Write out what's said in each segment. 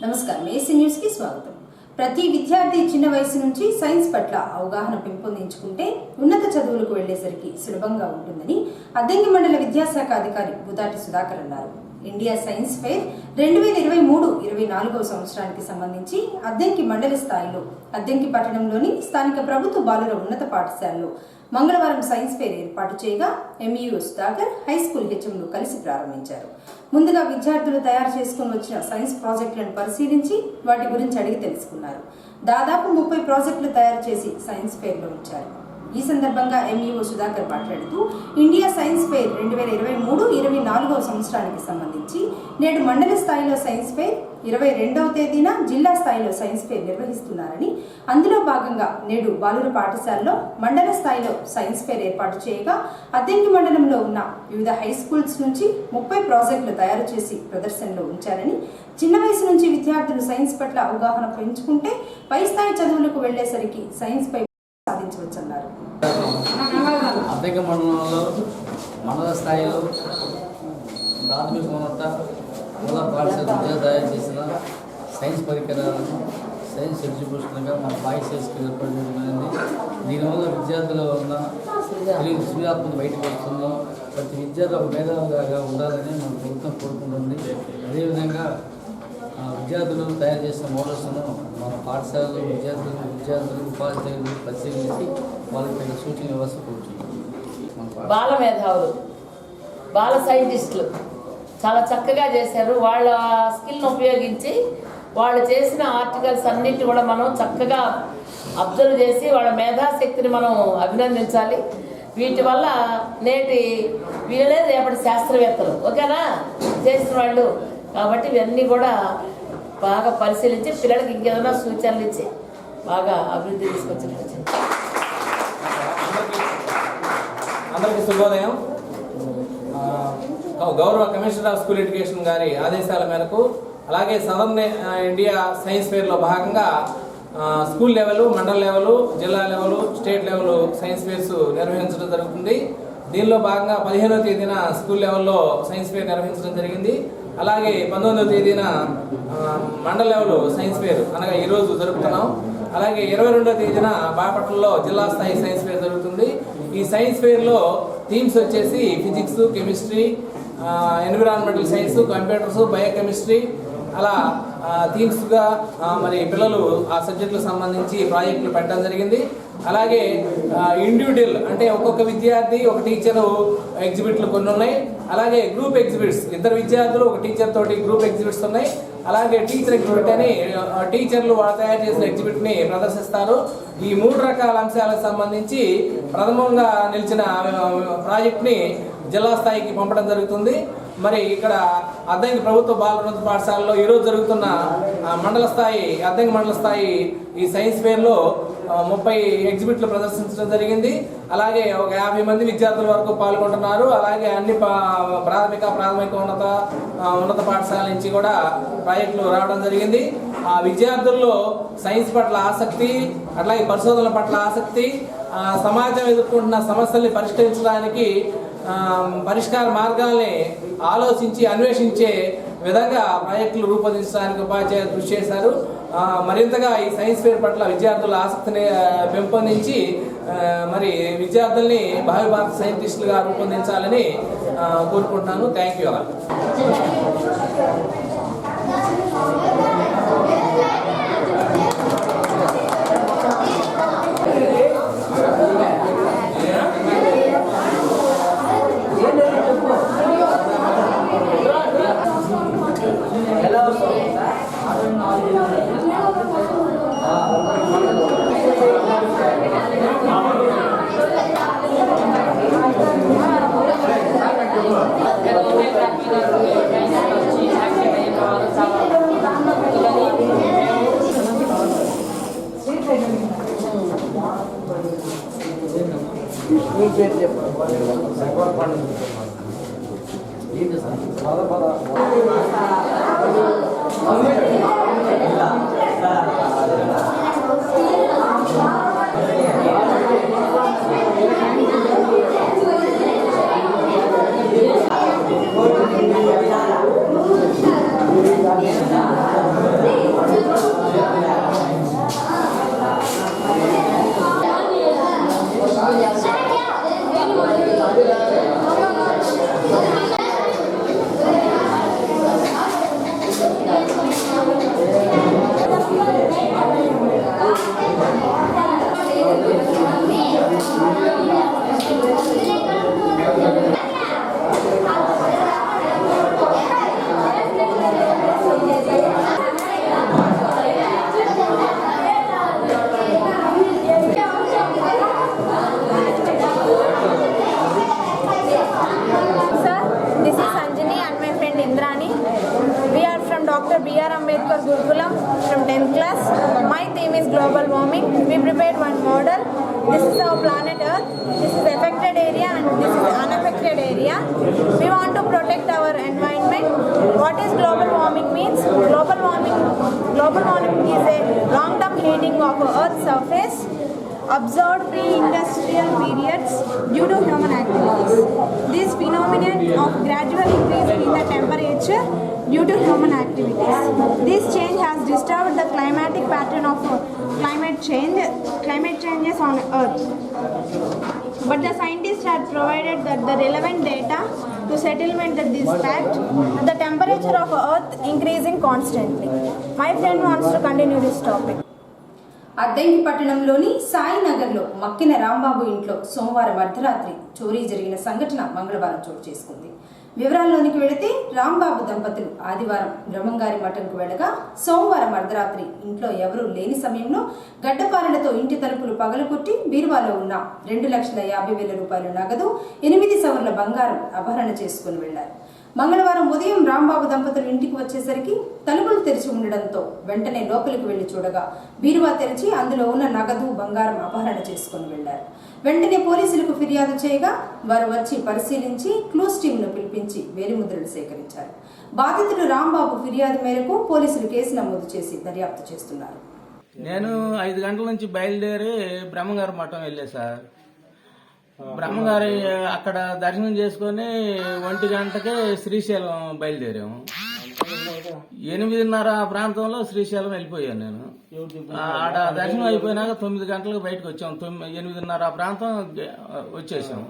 నమస్కారం AC news కి స్వాగతం. ప్రతి విద్యార్థి చిన్న వయసు నుంచి సైన్స్ పట్ల అవగాహన పెంపొందించుకుంటే ఉన్నత చదువులకు వెళ్లేసరికి సులభంగా ఉంటుందని అద్దంకి మండల విద్యాశాఖ అధికారి బుదాటి సుధాకర్ అన్నారు. ఇండియా సైన్స్ ఫెయిర్ 2023-24 సంవత్సరానికి సంబంధించి అద్దంకి మండల స్థాయిలో అద్దంకి పట్టణంలోని స్థానిక ప్రభుత్వ బాలుర ఉన్నత పాఠశాలలో మంగళవారం సైన్స్ ఫెయిర్ ఏర్పాటు చేయగా ఎంఈఓ సుధాకర్ హై స్కూల్ హెచ్ఎంలు కలిసి ప్రారంభించారు. ముందుగా విద్యార్థులు తయారు చేసుకుని వచ్చిన సైన్స్ ప్రాజెక్టులను పరిశీలించి వాటి గురించి అడిగి తెలుసుకున్నారు. దాదాపు 30 ప్రాజెక్టులు తయారు చేసి సైన్స్ ఫెయిర్లో ఉంచారు. ఈ సందర్భంగా ఎంఈఓ సుధాకర్ మాట్లాడుతూ ఇండియా సైన్స్ ఫెయిర్ 2023-24 సంవత్సరానికి సంబంధించి నేడు మండల స్థాయిలో సైన్స్ ఫెయిర్, 22వ తేదీన జిల్లా స్థాయిలో సైన్స్ ఫెయిర్ నిర్వహిస్తున్నారని, అందులో భాగంగా నేడు బాలుర పాఠశాలలో మండల స్థాయిలో సైన్స్ ఫెయిర్ ఏర్పాటు చేయగా అద్దంకి మండలంలో ఉన్న వివిధ హై స్కూల్స్ నుంచి 30 ప్రాజెక్టులు తయారు చేసి ప్రదర్శనలో ఉంచారని, చిన్న వయసు నుంచి విద్యార్థులు సైన్స్ పట్ల అవగాహన పెంచుకుంటే పై స్థాయి చదువులకు వెళ్లేసరికి సైన్స్ పై సాధించవచ్చన్నారు. అద్దంకి మండలంలో మండల స్థాయిలో ప్రాథమికోన్నత పాఠశాల విద్య తయారు చేసిన సైన్స్ పరికరాలను సైన్స్ ఎగ్జిబిషన్గా మన బాయ్స్ హైస్కూల్ ఏర్పాటు చేయడం. దీనివల్ల విద్యార్థులు ఉన్న తెలుగు సృజనాత్మక బయటకు వస్తుందో ప్రతి విద్యార్థి ఒక మేధావిగా ఉండాలని మన ప్రభుత్వం కోరుకుంటుంది. అదేవిధంగా విద్యార్థులు తయారు చేసిన మోడల్స్ను మన పాఠశాలలో విద్యార్థులు ఉపాధ్యాయులు పరిశీలించి వాళ్ళకి తగిన సూచన వ్యవస్థ కూర్చుంది. బాల మేధావులు, బాల సైంటిస్టులు చాలా చక్కగా చేశారు. వాళ్ళ స్కిల్ను ఉపయోగించి వాళ్ళు చేసిన ఆర్టికల్స్ అన్నింటినీ కూడా మనం చక్కగా అబ్జర్వ్ చేసి వాళ్ళ మేధాశక్తిని మనం అభినందించాలి. వీటి వల్ల వీళ్ళే రేపటి శాస్త్రవేత్తలు, ఓకేనా, చేసిన వాళ్ళు. కాబట్టి ఇవన్నీ కూడా బాగా పరిశీలించి పిల్లలకి ఇంకేదైనా సూచనలు ఇచ్చి బాగా అభివృద్ధి తీసుకొచ్చి. అందరికీ శుభోదయం. గౌరవ కమిషనర్ ఆఫ్ స్కూల్ ఎడ్యుకేషన్ గారి ఆదేశాల మేరకు అలాగే సదర్న్ ఇండియా సైన్స్ ఫెయిర్లో భాగంగా స్కూల్ లెవెల్, మండల లెవెల్, జిల్లా level, state level science fairs నిర్వహించడం జరుగుతుంది. దీనిలో భాగంగా 15వ తేదీన స్కూల్ లెవెల్లో సైన్స్ ఫెయిర్ నిర్వహించడం జరిగింది. అలాగే 19వ తేదీన మండల లెవెల్ సైన్స్ ఫెయిర్ అనగా ఈరోజు జరుపుతున్నాం. అలాగే 22వ తేదీన బాపట్లలో జిల్లా స్థాయి సైన్స్ ఫెయిర్ జరుగుతుంది. ఈ సైన్స్ ఫెయిర్లో థీమ్స్ వచ్చేసి physics, chemistry, environmental science, computers, biochemistry, అలా థీమ్స్గా మరి పిల్లలు ఆ సబ్జెక్టులకు సంబంధించి ప్రాజెక్టులు పెట్టడం జరిగింది. అలాగే ఇండివిజువల్ అంటే ఒక్కొక్క విద్యార్థి ఒక టీచరు ఎగ్జిబిట్లు కొన్ని ఉన్నాయి. అలాగే గ్రూప్ ఎగ్జిబిట్స్, ఇద్దరు విద్యార్థులు ఒక టీచర్ తోటి గ్రూప్ ఎగ్జిబిట్స్ ఉన్నాయి. అలాగే టీచర్ ఎగ్జిబిట్ అని టీచర్లు వాళ్ళు తయారు చేసిన ఎగ్జిబిట్ని ప్రదర్శిస్తారు. ఈ 3 రకాల అంశాలకు సంబంధించి ప్రథమంగా నిలిచిన ప్రాజెక్ట్ని జిల్లా స్థాయికి పంపడం జరుగుతుంది. మరి ఇక్కడ అద్దంకి ప్రభుత్వ బాలుర పాఠశాలలో ఈరోజు జరుగుతున్న అద్దంకి మండల స్థాయి ఈ సైన్స్ ఫెయిర్లో 30 ఎగ్జిబిట్లు ప్రదర్శించడం జరిగింది. అలాగే ఒక 50 మంది విద్యార్థుల వరకు పాల్గొంటున్నారు. అలాగే అన్ని ప్రాథమిక ఉన్నత పాఠశాల నుంచి కూడా ప్రాజెక్టులు రావడం జరిగింది. ఆ విద్యార్థుల్లో సైన్స్ పట్ల ఆసక్తి, అట్లాగే పరిశోధనల పట్ల ఆసక్తి, సమాజం ఎదుర్కొంటున్న సమస్యల్ని పరిష్కరించడానికి పరిష్కార మార్గాల్ని ఆలోచించి అన్వేషించే విధంగా ప్రాజెక్టులు రూపొందించడానికి ఉపాధ్యాయులు కృషి చేశారు. మరింతగా ఈ సైన్స్ ఫెయిర్ పట్ల విద్యార్థుల ఆసక్తిని పెంపొందించి మరి విద్యార్థుల్ని భావి భారత సైంటిస్టులుగా రూపొందించాలని కోరుకుంటున్నాను. Thank you. Dr. B.R. Ambedkar Gurukulam from 10th class. My theme is global warming. We prepared one model. This is our planet Earth. This is affected area and this is unaffected area. We want to protect our environment. What is global warming means? Global warming is a long-term heating of Earth's surface observed pre-industrial periods due to human activities. This phenomenon of gradual increase in the temperature due to human activities. This change has disturbed the climatic pattern of climate changes on Earth. But the scientists had provided that the relevant data to settlement that this fact, the temperature of Earth increasing constantly. My friend wants to continue this topic. Addanki పట్టణంలోని సాయినగర్లో మక్కిన రాంబాబు ఇంట్లో సోమవారం అర్ధరాత్రి చోరీ జరిగిన సంఘటన మంగళవారం చోటు చేసుకుంది. వివరాల్లోనికి వెళితే రాంబాబు దంపతులు ఆదివారం బ్రహ్మంగారి మఠంకు వెళ్లగా సోమవారం అర్ధరాత్రి ఇంట్లో ఎవరూ లేని సమయంలో గడ్డపారలతో ఇంటి తలుపులు పగలగొట్టి బీరువాలో ఉన్న 2,50,000 రూపాయల నగదు 8 సవర్ల బంగారం అపహరణ చేసుకుని వెళ్లారు. మంగళవారం ఉదయం రాంబాబు దంపతులు ఇంటికి వచ్చేసరికి తలుపులు తెరిచి ఉండడంతో వెంటనే లోపలికి వెళ్లి చూడగా బీరువా తెరిచి అందులో ఉన్న నగదు బంగారం అపహరణ చేసుకుని వెళ్లారు. వెంటనే పోలీసులకు ఫిర్యాదు చేయగా వారు వచ్చి పరిశీలించి క్లూస్ టీంను పిలిపించి వేలిముద్రలు సేకరించారు. బాధితుడు రాంబాబు ఫిర్యాదు మేరకు పోలీసులు కేసు నమోదు చేసి దర్యాప్తు చేస్తున్నారు. నేను 5 గంటల నుంచి బయలుదేరి బ్రహ్మంగారి మఠం వెళ్ళే సార్. బ్రహ్మంగారి అక్కడ దర్శనం చేసుకుని 1 గంటకే శ్రీశైలం బయలుదేరాము. 8:30 ప్రాంతంలో శ్రీశైలం వెళ్ళిపోయాను నేను. ఆడ దర్శనం అయిపోయినాక 9 గంటలకు బయటకు వచ్చాము. 8:30 ప్రాంతం వచ్చేసాము.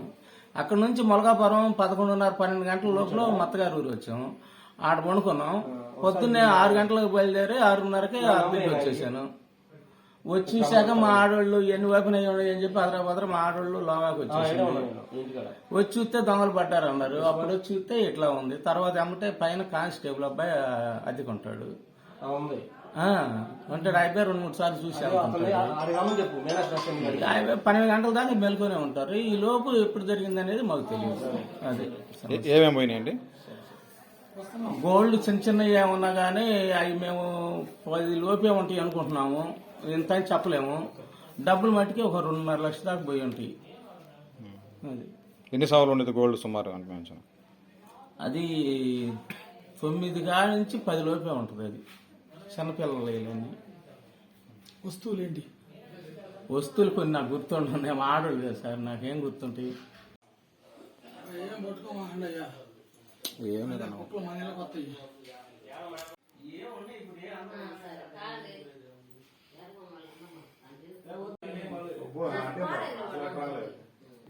అక్కడ నుంచి మొలకాపురం 11:30, 12 గంటల లోపల మత్తగారి ఊరు వచ్చాము. ఆడ పండుకున్నాం. పొద్దున్నే 6 గంటలకు బయలుదేరి 6:30కి అద్దెకి వచ్చేసాను. వచ్చి చూశాక మా ఆడవాళ్ళు ఎన్ని వైపున అని చెప్పి అదరా మా ఆడవాళ్ళు లోగాకి వచ్చేసాను. వచ్చి చూస్తే దొంగలు పడ్డారు అన్నారు. అప్పుడు వచ్చి చూస్తే ఇట్లా ఉంది. తర్వాత ఏమంటే పైన కానిస్టేబుల్ అబ్బాయి అద్దెకుంటాడు ఉంటాడు. అయిపోయి 2-3 సార్లు చూసాను. 12 గంటల దాకా మెలుకునే ఉంటారు. ఈ లోపు ఎప్పుడు జరిగింది అనేది మాకు తెలియదు. అదే ఏమేమి పోయినాయండి? గోల్డ్ చిన్నవి ఏమన్నా కానీ అవి మేము 10 లోపే ఉంటాయి అనుకుంటున్నాము. ఇంత అని చెప్పలేము. డబ్బులు మట్టికి ఒక 2.5 లక్షల దాకా పోయి ఉంటాయి. ఎన్ని సవర్లు ఉండేది గోల్డ్ సుమారు అనిపించాను? అది 9 కాడ నుంచి 10 లోపే ఉంటుంది. అది చిన్నపిల్లలు ఇవన్నీ వస్తువులు ఏంటి వస్తువులు కొన్ని నాకు గుర్తుండవు. నేను ఆడలేదు సార్, నాకేం గుర్తుంటాయి.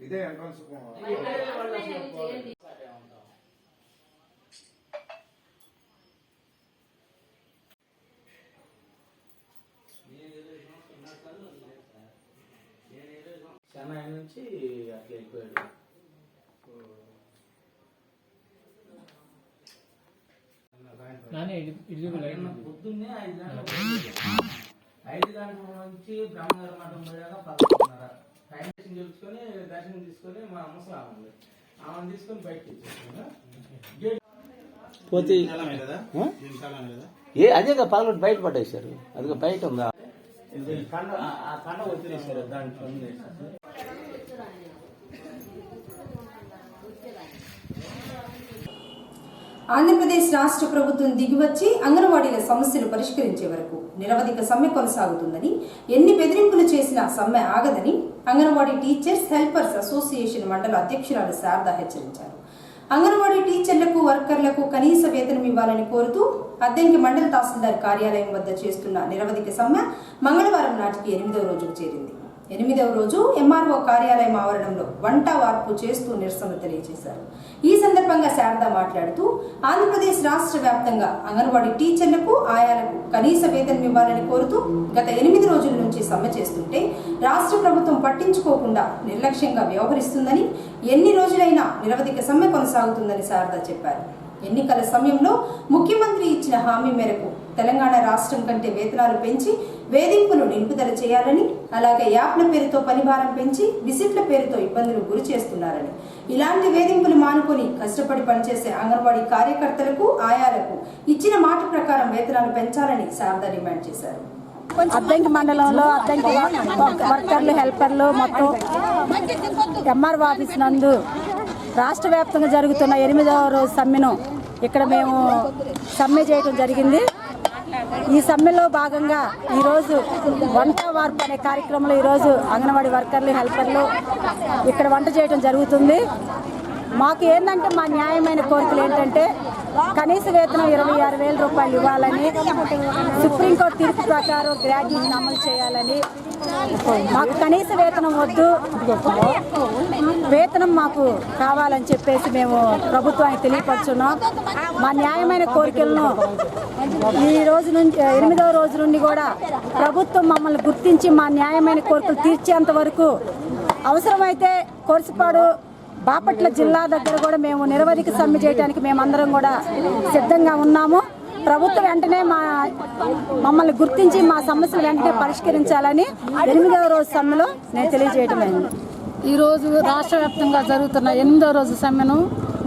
ఇదే ఎంట్రన్స్. చెన్నై నుంచి అట్లా వెళ్ళిపోయాడు. పొద్దున్నే 5 గంటల నుంచి బ్రహ్మంగారి మఠం పోయాక 11:30 టైం తెలుసుకొని దర్శనం తీసుకొని మా అమ్మ స్వామి ఆమెను తీసుకొని బయటకి పోతే అదేగా పగలటి బయట పడేశారు. అదిగా బయట ఉందా ఆ కండ వదిలేశారు. దాంట్లో ఆంధ్రప్రదేశ్ రాష్ట్ర ప్రభుత్వం దిగివచ్చి అంగన్వాడీల సమస్యలు పరిష్కరించే వరకు నిరవధిక సమ్మె కొనసాగుతుందని, ఎన్ని బెదిరింపులు చేసినా సమ్మె ఆగదని అంగన్వాడీ టీచర్స్ హెల్పర్స్ అసోసియేషన్ మండల అధ్యక్షురాలు శారద హెచ్చరించారు. అంగన్వాడీ టీచర్లకు వర్కర్లకు కనీస వేతనం ఇవ్వాలని కోరుతూ అద్దెంకి మండల తహసీల్దార్ కార్యాలయం వద్ద చేస్తున్న నిరవధిక సమ్మె మంగళవారం నాటికి 8వ రోజుకు చేరింది. 8వ రోజు ఎంఆర్ఓ కార్యాలయం ఆవరణంలో వంట వార్పు చేస్తూ నిరసన తెలియజేశారు. ఈ సందర్భంగా శారద మాట్లాడుతూ ఆంధ్రప్రదేశ్ రాష్ట్ర వ్యాప్తంగా అంగన్వాడీ టీచర్లకు ఆయాలకు కనీస వేతనం ఇవ్వాలని కోరుతూ గత 8 రోజుల నుంచి సమ్మె చేస్తుంటే రాష్ట్ర ప్రభుత్వం పట్టించుకోకుండా నిర్లక్ష్యంగా వ్యవహరిస్తుందని, ఎన్ని రోజులైనా నిరవధిక సమ్మె కొనసాగుతుందని శారద చెప్పారు. ఎన్నికల సమయంలో ముఖ్యమంత్రి ఇచ్చిన హామీ మేరకు తెలంగాణ రాష్ట్రం కంటే వేతనాలు పెంచి వేధింపులు నిలుపుదల చేయాలని, అలాగే యాప్ల పేరుతో పనిభారం పెంచి విజిట్ల పేరుతో ఇబ్బందులు గురి చేస్తున్నారని, ఇలాంటి వేధింపులు మానుకొని కష్టపడి పనిచేసే అంగన్వాడీ కార్యకర్తలకు ఆయాలకు ఇచ్చిన మాట ప్రకారం వేతనాలు పెంచాలని శారద డిమాండ్ చేశారు. అద్దంకి మండలంలో అద్దంకి వర్కర్లు హెల్పర్లు మొత్తం ఎంఆర్ఓ ఆఫీస్ నందు రాష్ట్ర వ్యాప్తంగా జరుగుతున్న 8వ రోజు సమ్మెను ఇక్కడ మేము సమ్మె చేయడం జరిగింది. ఈ సమ్మెలో భాగంగా ఈరోజు వంట వార్పు అనే కార్యక్రమంలో ఈరోజు అంగన్వాడీ వర్కర్లు హెల్పర్లు ఇక్కడ వంట చేయడం జరుగుతుంది. మాకు ఏంటంటే మా న్యాయమైన కోరికలు ఏంటంటే కనీస వేతనం 26,000 రూపాయలు ఇవ్వాలని, సుప్రీంకోర్టు తీర్పు ప్రకారం గ్రాడ్యుయేషన్ అమలు చేయాలని, మాకు కనీస వేతనం వద్దు, వేతనం మాకు కావాలని చెప్పేసి మేము ప్రభుత్వానికి తెలియపరుచున్నాం. మా న్యాయమైన కోరికలను ఈ రోజు నుంచి 8వ రోజు నుండి కూడా ప్రభుత్వం మమ్మల్ని గుర్తించి మా న్యాయమైన కోరికలు తీర్చేంత వరకు, అవసరమైతే కోర్సుపాడు బాపట్ల జిల్లా దగ్గర కూడా మేము నిరవధిక సమ్మె చేయడానికి మేమందరం కూడా సిద్ధంగా ఉన్నాము. ప్రభుత్వం వెంటనే మమ్మల్ని గుర్తించి మా సమస్యలు వెంటనే పరిష్కరించాలని 8వ రోజు సమ్మెలో నేను తెలియజేయడం అయింది. ఈరోజు రాష్ట్ర వ్యాప్తంగా జరుగుతున్న 8వ రోజు సమ్మెను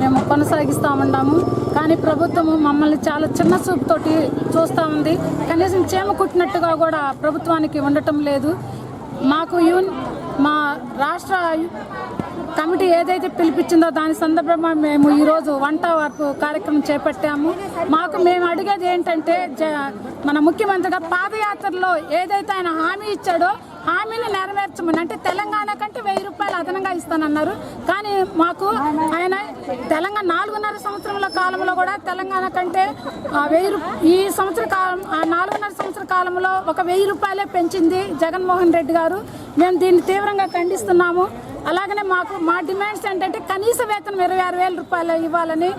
మేము కొనసాగిస్తూ ఉన్నాము. కానీ ప్రభుత్వము మమ్మల్ని చాలా చిన్న చూపుతోటి చూస్తూ ఉంది. కనీసం చీమ కుట్టినట్టుగా కూడా ప్రభుత్వానికి ఉండటం లేదు. మాకు మా రాష్ట్ర కమిటీ ఏదైతే పిలిపించిందో దాని సందర్భంగా మేము ఈరోజు వంట వార్పు కార్యక్రమం చేపట్టాము. మేము అడిగేది ఏంటంటే మన ముఖ్యమంత్రిగా పాదయాత్రలో ఏదైతే ఆయన హామీ ఇచ్చాడో హామీని నెరవేర్చమని, అంటే తెలంగాణ కంటే 1000 రూపాయలు అదనంగా ఇస్తానన్నారు. కానీ మాకు ఆయన తెలంగాణ 4.5 సంవత్సరాల కాలంలో కూడా తెలంగాణ కంటే 1000 ఈ సంవత్సర కాలం 4.5 సంవత్సర కాలంలో ఒక 1000 రూపాయలే పెంచింది జగన్మోహన్ రెడ్డి గారు. మేము దీన్ని తీవ్రంగా ఖండిస్తున్నాము. అలాగనే మా డిమాండ్స్ ఏంటంటే కనీస వేతనం 26,000 రూపాయలు ఇవ్వాలని,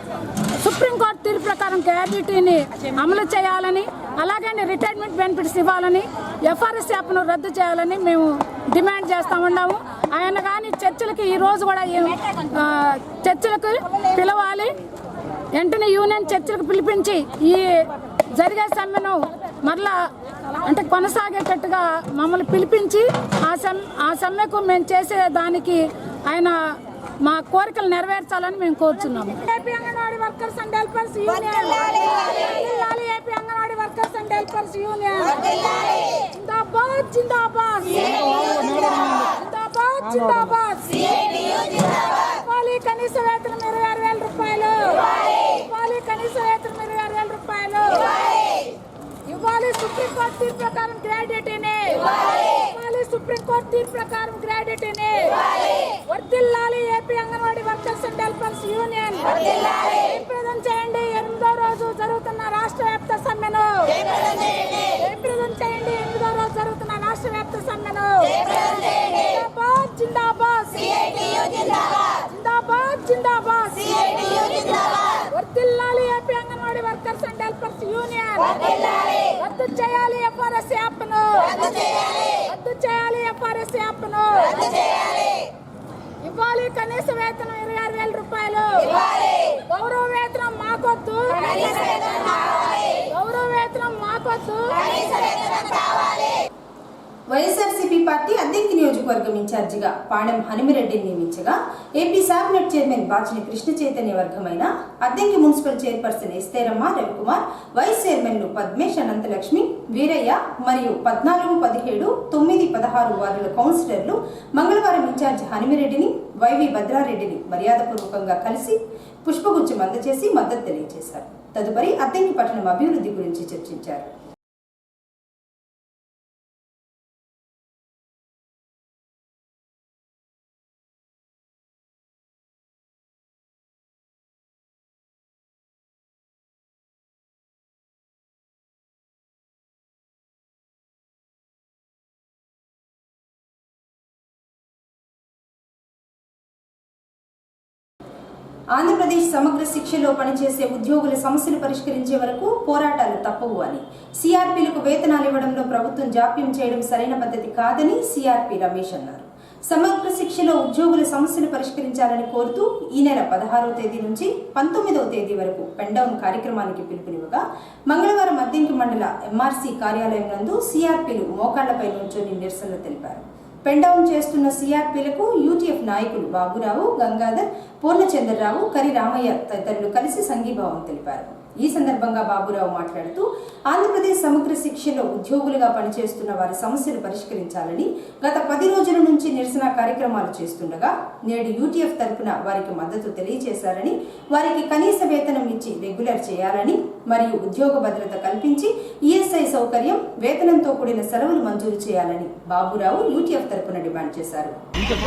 సుప్రీంకోర్టు తీర్పు ప్రకారం గ్రాడ్యుయేటీని అమలు చేయాలని, అలాగే రిటైర్మెంట్ బెనిఫిట్స్ ఇవ్వాలని, ఎఫ్ఆర్ఎస్ యాప్ను రద్దు చేయాలని మేము డిమాండ్ చేస్తూ ఉన్నాము. ఆయన కానీ చర్చలకి ఈరోజు కూడా చర్చలకు పిలవాలి, వెంటనే యూనియన్ చర్చలకు పిలిపించి ఈ జరిగే సమ్మెను మరలా అంటే కొనసాగేటట్టుగా మమ్మల్ని పిలిపించి ఆ సమ్మెకు మేము చేసే దానికి ఆయన మా కోరికలు నెరవేర్చాలని మేము కోరుచున్నాము. AP anganwadi workers and helpers union AP anganwadi workers and helpers union జిందాబాద్ జిందాబాద్ జిందాబాద్ జిందాబాద్. ఇవ్వాలి కనీస వేతనం 26,000 రూపాయలు, ఇవ్వాలి కనీస వేతనం 26,000 రూపాయలు, ఇవ్వాలి సుప్రీంకోర్టు తీర్పు ప్రకారం గ్రాడ్యుయేటీని, ఇవ్వాలి సుప్రీంకోర్టు తీర్పు ప్రకారం గ్రాడ్యుయేటీని, వర్ధిల్లాలి AP anganwadi workers and helpers union, జయప్రదం చేయండి 8వ రోజు జరుగుతున్న రాష్ట్ర వ్యాప్త సమ్మెను, జయప్రదం చేయండి 8వ రోజు జరుగుతున్న రాష్ట్ర వ్యాప్త సమ్మెను. జిందాబాద్ జిందాబాద్ జిందాబాద్ జిందాబాద్. వర్ధిల్లాలి AP anganwadi workers and helpers union, రద్దు చేయాలి ఎఫ్ఆర్ఎస్ యాప్ను, రద్దు చేయాలి ఎఫ్ఆర్ఎస్ యాప్ను, ఇవ్వాలి కనీస వేతనం 26,000 రూపాయలు, గౌరవ వేతనం మాకొద్దు, గౌరవ వేతనం మాకొద్దు. వైఎస్ఆర్సీపీ పార్టీ అద్దెంకి నియోజకవర్గం ఇన్ఛార్జిగా పాణెం హనుమిరెడ్డిని నియమించగా ఏపీ సాబ్నెట్ చైర్మన్ బాచిని కృష్ణ చైతన్య వర్గమైన Addanki municipal chairperson Estheramma Ravikumar, vice చైర్మన్లు పద్మేష్, అనంతలక్ష్మి, వీరయ్య మరియు 14, 17, 9, 16 వార్డుల కౌన్సిలర్లు మంగళవారం ఇన్ఛార్జి హనుమిరెడ్డిని, వైవి భద్రారెడ్డిని మర్యాదపూర్వకంగా కలిసి పుష్పగుచ్చం అందజేసి మద్దతు తెలియజేశారు. తదుపరి అద్దెంకి పట్టణం అభివృద్ధి గురించి చర్చించారు. ఆంధ్రప్రదేశ్ సమగ్ర శిక్షలో పనిచేసే ఉద్యోగుల సమస్యలు పరిష్కరించే వరకు పోరాటాలు తప్పవు అని, సిఆర్పీలకు వేతనాలు ఇవ్వడంలో ప్రభుత్వం జాప్యం చేయడం సరైన పద్ధతి కాదని సిఆర్పీ రమేష్ అన్నారు. సమగ్ర శిక్షలో ఉద్యోగుల సమస్యలు పరిష్కరించాలని కోరుతూ ఈ నెల 16వ తేదీ నుంచి 19వ తేదీ వరకు పెండౌన్ కార్యక్రమానికి పిలుపునివ్వగా మంగళవారం అద్దెంకి మండల ఎంఆర్సీ కార్యాలయం నందు సిఆర్పీలు మోకాళ్లపై నుంచొని నిరసనలు తెలిపారు. పెండౌన్ చేస్తున్న సిఆర్పీలకు యూటీఎఫ్ నాయకులు బాబురావు, గంగాధర్, పూర్ణచంద్రరావు, కరి రామయ్య తదితరులు కలిసి సంఘీభావం తెలిపారు. ఈ సందర్భంగా బాబురావు మాట్లాడుతూ ఆంధ్రప్రదేశ్ సమగ్ర శిక్షలో ఉద్యోగులుగా పనిచేస్తున్న వారి సమస్యలు పరిష్కరించాలని గత 10 రోజుల నుంచి నిరసన కార్యక్రమాలు చేస్తుండగా నేడు యూటీఎఫ్ తరపున వారికి మద్దతు తెలియజేశారని, వారికి కనీస వేతనం ఇచ్చి రెగ్యులర్ చేయాలని మరియు ఉద్యోగ భద్రత కల్పించి ఈఎస్ఐ సౌకర్యం, వేతనంతో కూడిన సెలవులు మంజూరు చేయాలని బాబురావు యూటీఎఫ్ తరపున డిమాండ్ చేశారు.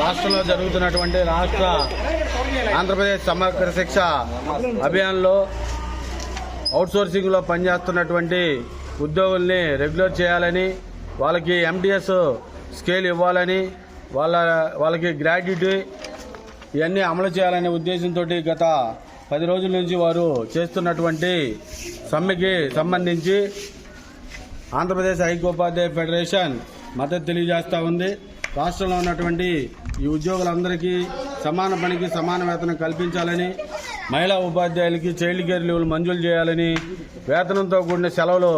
రాష్ట్రంలో జరుగుతున్నటువంటి ఆంధ్రప్రదేశ్ సమగ్ర శిక్ష అభియాన్లో అవుట్సోర్సింగ్లో పనిచేస్తున్నటువంటి ఉద్యోగుల్ని రెగ్యులర్ చేయాలని, వాళ్ళకి ఎంటీఎస్ స్కేల్ ఇవ్వాలని, వాళ్ళకి గ్రాడ్యుటీ ఇవన్నీ అమలు చేయాలనే ఉద్దేశంతో గత 10 రోజుల నుంచి వారు చేస్తున్నటువంటి సమ్మెకి సంబంధించి ఆంధ్రప్రదేశ్ ఐక్యోపాధ్యాయ ఫెడరేషన్ మద్దతు తెలియజేస్తూ ఉంది. రాష్ట్రంలో ఉన్నటువంటి ఈ ఉద్యోగులందరికీ సమాన పనికి సమాన వేతనం కల్పించాలని, మహిళా ఉపాధ్యాయులకి చైల్డ్ కేర్ లీవ్లు మంజూరు చేయాలని, వేతనంతో కూడిన సెలవులు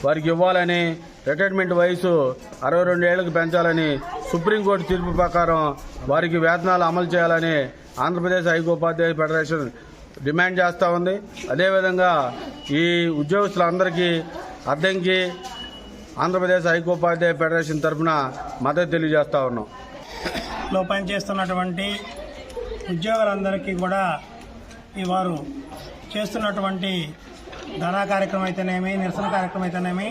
వారికి ఇవ్వాలని, రిటైర్మెంట్ వయసు 62 ఏళ్లకు పెంచాలని, సుప్రీంకోర్టు తీర్పు ప్రకారం వారికి వేతనాలు అమలు చేయాలని ఆంధ్రప్రదేశ్ ఐక్యోపాధ్యాయ ఫెడరేషన్ డిమాండ్ చేస్తూ ఉంది. అదేవిధంగా ఈ ఉద్యోగస్తులందరికీ అద్దెంకి ఆంధ్రప్రదేశ్ ఐక్యోపాధ్యాయ ఫెడరేషన్ తరఫున మద్దతు తెలియజేస్తూ ఉన్నాం. లో పనిచేస్తున్నటువంటి ఉద్యోగులందరికీ కూడా ఈ వారు చేస్తున్నటువంటి ధర్నా కార్యక్రమం అయితేనేమి, నిరసన కార్యక్రమం అయితేనేమి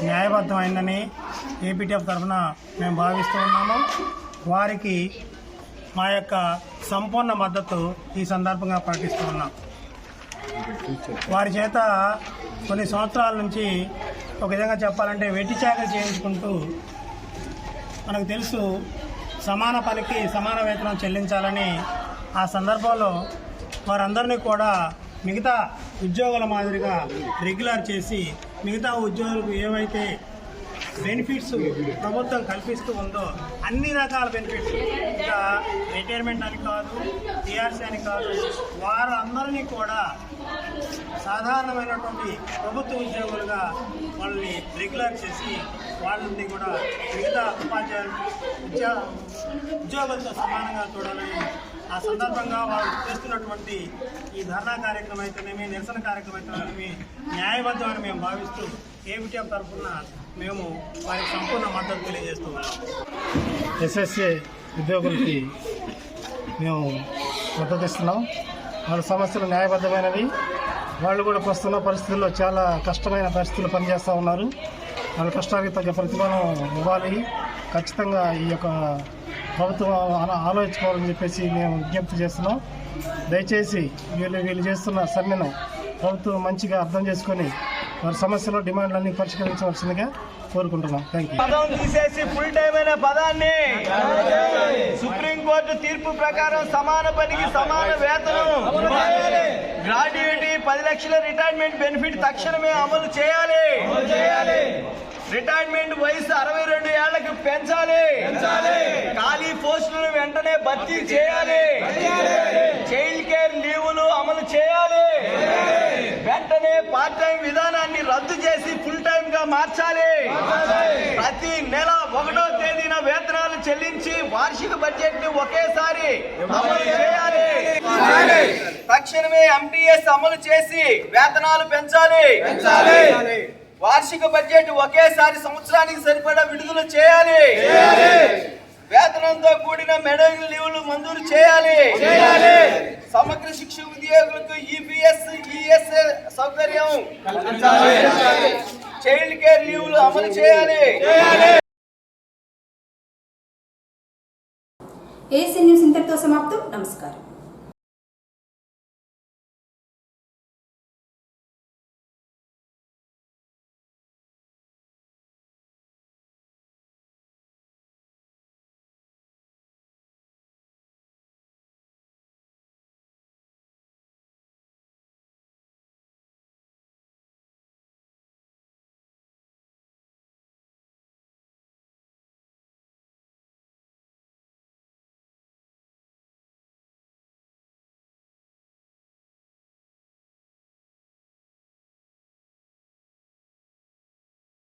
న్యాయబద్ధమైందని ఏపీటీఎఫ్ తరఫున మేము భావిస్తూ ఉన్నాము. వారికి మా యొక్క సంపూర్ణ మద్దతు ఈ సందర్భంగా ప్రకటిస్తూ ఉన్నాం. వారి చేత కొన్ని సంవత్సరాల నుంచి ఒక విధంగా చెప్పాలంటే వెట్టి చాకరీ చేయించుకుంటూ, మనకు తెలుసు సమాన పనికి సమాన వేతనం చెల్లించాలని ఆ సందర్భంలో వారందరినీ కూడా మిగతా ఉద్యోగుల మాదిరిగా రెగ్యులర్ చేసి మిగతా ఉద్యోగులకు ఏవైతే బెనిఫిట్స్ ప్రభుత్వం కల్పిస్తూ ఉందో అన్ని రకాల బెనిఫిట్స్, ఇంకా రిటైర్మెంట్ అని కాదు, టీఆర్సీ అని కాదు, వారందరినీ కూడా సాధారణమైనటువంటి ప్రభుత్వ ఉద్యోగులుగా వాళ్ళని రెగ్యులర్ చేసి వాళ్ళని కూడా మిగతా ఉద్యోగులతో సమానంగా చూడాలని ఆ సందర్భంగా వారు చేస్తున్నటువంటి ఈ ధర్నా కార్యక్రమం అయితేనేమి, నిరసన కార్యక్రమం అయితేనేమి న్యాయబద్ధమని మేము భావిస్తూ ఏపీటీఎఫ్ తరఫున మేము వారికి సంపూర్ణ మద్దతు తెలియజేస్తూ ఉన్నాం. ఎస్ఎస్ఏ ఉద్యోగులకి మేము మద్దతు ఇస్తున్నాం. వాళ్ళ సమస్యలు న్యాయబద్ధమైనవి. వాళ్ళు కూడా ప్రస్తుత పరిస్థితుల్లో చాలా కష్టమైన పరిస్థితులు పనిచేస్తూ ఉన్నారు. వాళ్ళ కష్టానికి తగ్గ ప్రతిఫలం ఇవ్వాలి. ఖచ్చితంగా ఈ యొక్క ప్రభుత్వం ఆలోచించుకోవాలని చెప్పేసి మేము విజ్ఞప్తి చేస్తున్నాం. దయచేసి వీళ్ళు చేస్తున్న సమ్మెను ప్రభుత్వం మంచిగా అర్థం చేసుకొని వారి సమస్యలు, డిమాండ్లన్నీ పరిష్కరించవలసిందిగా కోరుకుంటున్నాం. Thank you. పదం తీసేసి ఫుల్ టైం అనే పదాన్ని సుప్రీంకోర్టు తీర్పు ప్రకారం సమాన పనికి సమాన వేతనం, గ్రాడ్యుయేటీ 10 లక్షల రిటైర్మెంట్ బెనిఫిట్ తక్షణమే అమలు చేయాలి. రిటైర్మెంట్ వయసు 62 ఏళ్లకు పెంచాలి. ఖాళీ పోస్టులను వెంటనే భర్తీ చేయాలి. చైల్డ్ కేర్ లీవులు అమలు చేయాలి. వెంటనే పార్ట్ టైం విధానాన్ని రద్దు చేసి ఫుల్ టైం గా మార్చాలి. ప్రతి నెల 1వ తేదీన వేతనాలు చెల్లించి వార్షిక బడ్జెట్ ని ఒకేసారి అమలు చేయాలి. తక్షణమే ఎంటీఎస్ అమలు చేసి వేతనాలు పెంచాలి. వార్షిక బడ్జెట్ ఒకేసారి సంవత్సరానికి సరిపడా విడుదల చేయాలి. వేతనంతో కూడిన మెడికల్ లీవ్లు మంజూరు చేయాలి. సమగ్ర శిక్ష ఉద్యోగులకు ఈపీఎస్, ఈఎస్ఐ సౌకర్యం, చైల్డ్ కేర్ లీవ్లు అమలు చేయాలి. ఏసీ న్యూస్ ఇంతటితో సమాప్తం. నమస్కారం.